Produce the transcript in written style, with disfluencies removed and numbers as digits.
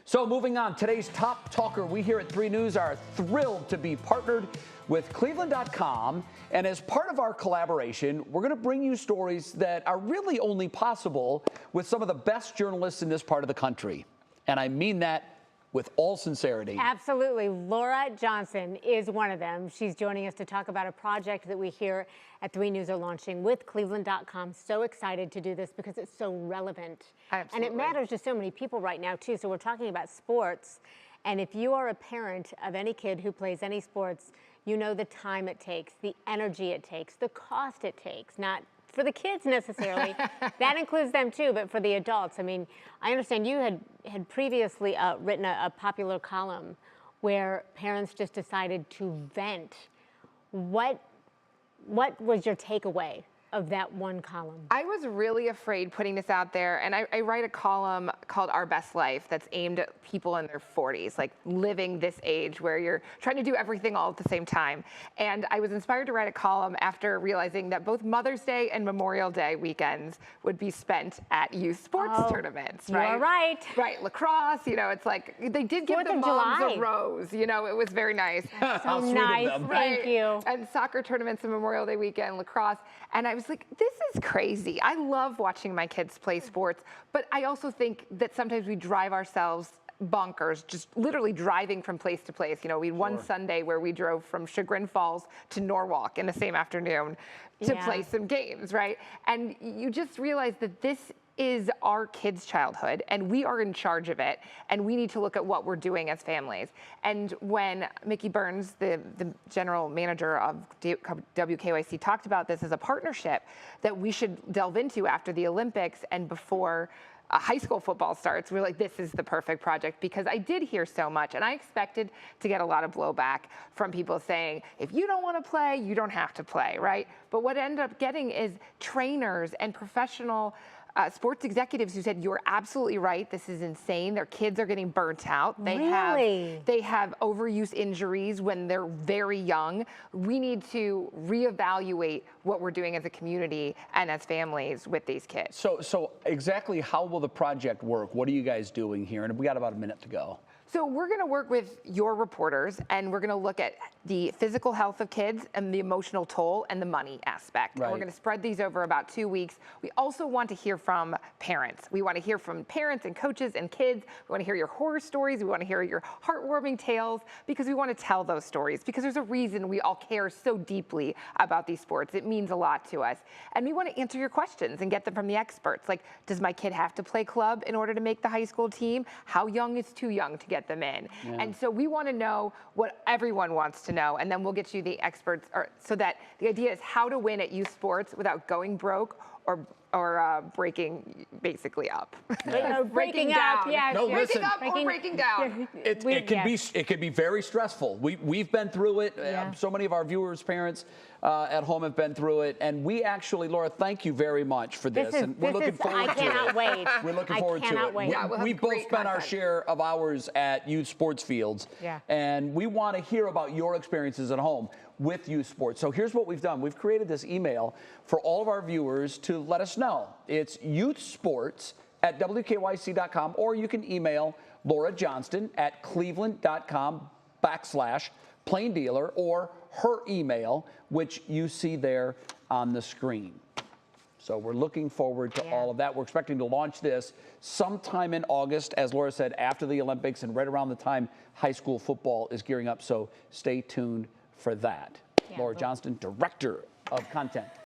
So moving on, today's top talker, we here at 3 News are thrilled to be partnered with Cleveland.com. And as part of our collaboration, we're going to bring you stories that are really only possible with some of the best journalists in this part of the country. And I mean that with all sincerity. Absolutely. Laura Johnston is one of them. She's joining us to talk about a project that we here at 3 News are launching with Cleveland.com. So excited to do this because it's so relevant. Absolutely. And it matters to so many people right now, too. So we're talking about sports. And if you are a parent of any kid who plays any sports, you know the time it takes, the energy it takes, the cost it takes, not for the kids necessarily. That includes them too, but for the adults. I mean, I understand you had previously written a popular column where parents just decided to vent. What was your takeaway of that one column? I was really afraid putting this out there, and I write a column called Our Best Life that's aimed at people in their 40s, like living this age where you're trying to do everything all at the same time. And I was inspired to write a column after realizing that both Mother's Day and Memorial Day weekends would be spent at youth sports tournaments, right? You're right. Right, lacrosse, you know, it's like they did give the moms a rose, you know, it was very nice. How sweet nice, of them. thank you. And soccer tournaments and Memorial Day weekend, lacrosse. And I was like, this is crazy. I love watching my kids play sports, but I also think that sometimes we drive ourselves bonkers, just literally driving from place to place. You know, we had one Sunday where we drove from Chagrin Falls to Norwalk in the same afternoon to play some games, right? And you just realize that this is our kids' childhood, and we are in charge of it, and we need to look at what we're doing as families. And when Mickey Burns, the general manager of WKYC, talked about this as a partnership that we should delve into after the Olympics and before high school football starts, we're like, this is the perfect project, because I did hear so much, and I expected to get a lot of blowback from people saying, if you don't want to play, you don't have to play, right? But what I ended up getting is trainers and professional sports executives who said, you're absolutely right, this is insane. Their kids are getting burnt out. They have overuse injuries when they're very young. We need to reevaluate what we're doing as a community and as families with these kids. So exactly how will the project work? What are you guys doing here? And we got about a minute to go. So we're going to work with your reporters, and we're going to look at the physical health of kids and the emotional toll and the money aspect. Right. And we're going to spread these over about 2 weeks. We also want to hear from parents. We want to hear from parents and coaches and kids. We want to hear your horror stories. We want to hear your heartwarming tales, because we want to tell those stories, because there's a reason we all care so deeply about these sports. It means a lot to us. And we want to answer your questions and get them from the experts. Like, does my kid have to play club in order to make the high school team? How young is too young to get them in? And so we want to know what everyone wants to know, and then we'll get you the experts, so that the idea is how to win at youth sports without going broke or breaking basically up. Breaking up, yeah. No, breaking listen, up or breaking down. It can be very stressful. We've been through it. So many of our viewers, parents at home have been through it, and we actually, Laura, thank you very much for this. And we're looking forward to it. I cannot wait. We're looking forward to it. Wait. Yeah, we both spent our share of hours at youth sports fields, and we want to hear about your experiences at home with youth sports. So here's what we've done. We've created this email for all of our viewers to let us know. It's youthsports@wkyc.com, or you can email Laura Johnston at cleveland.com/plain dealer, or her email, which you see there on the screen. So we're looking forward to all of that. We're expecting to launch this sometime in August, as Laura said, after the Olympics and right around the time high school football is gearing up. So stay tuned for that. Laura Johnston, Director of Content.